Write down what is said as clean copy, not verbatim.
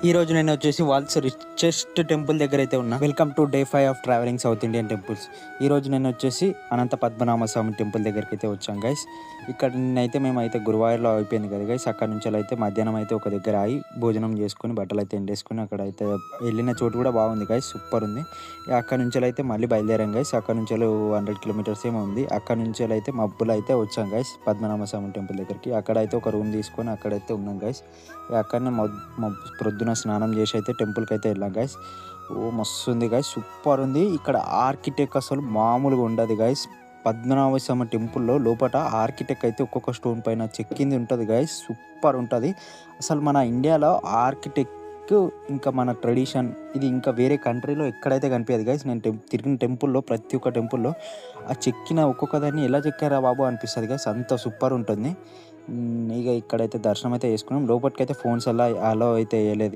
ఈరోజు నేను వచ్చేసి వాల్స్ రిచెస్ట్ టెంపుల్ దగ్గర అయితే ఉన్నా. Welcome to day 5 of travelling south Indian temples. ఈరోజు నేను వచ్చేసి అనంత పద్మనాభ స్వామి టెంపుల్ దగ్గరికి అయితే వచ్చాం గైస్. ఇక్కడ నిన్నైతే మేమైతే గురువాయూర్లో అయిపోయింది కదా గైస్. అక్కడ నుంచి అయితే మధ్యాహ్నం అయితే ఒక దగ్గర ఆగి భోజనం చేసుకుని బట్టలు అయితే ఎండేసుకుని అక్కడ అయితే వెళ్ళిన చోటు కూడా బాగుంది గైస్, సూపర్ ఉంది. అక్కడ నుంచి అయితే మళ్ళీ బయలుదేరాం గైస్. అక్కడ నుంచి 100 కిలోమీటర్స్ ఏమో ఉంది. అక్కడ నుంచి అయితే మబ్బులు అయితే వచ్చాం గైస్ పద్మనాభ స్వామి టెంపుల్ దగ్గరికి. అక్కడైతే ఒక రూమ్ తీసుకొని అక్కడైతే ఉన్నాం గైస్. అక్కడనే ప్రొద్దున స్నానం చేసి అయితే టెంపుల్కి అయితే వెళ్ళాం గైస్. మస్తు ఉంది గైస్, సూపర్ ఉంది. ఇక్కడ ఆర్కిటెక్ట్ అసలు మామూలుగా ఉండదు గైస్. పద్మనాభ స్వామి టెంపుల్లో లోపల ఆర్కిటెక్ట్ అయితే ఒక్కొక్క స్టోన్ పైన చెక్కింది ఉంటుంది గైస్, సూపర్ ఉంటుంది. అసలు మన ఇండియాలో ఆర్కిటెక్ట్ ఇంకా మన ట్రెడిషన్ ఇది ఇంకా వేరే కంట్రీలో ఎక్కడైతే కనిపించదు గైస్. నేను తిరిగిన టెంపుల్లో ప్రతి ఒక్క టెంపుల్లో ఆ చెక్కిన ఒక్కొక్క దాన్ని ఎలా చెక్కారా బాబు అనిపిస్తుంది గైస్, అంత సూపర్ ఉంటుంది. ఇక ఇక్కడైతే దర్శనం అయితే చేసుకున్నాం. లోపలికి అయితే ఫోన్స్ అలా అయితే వేయలేదు.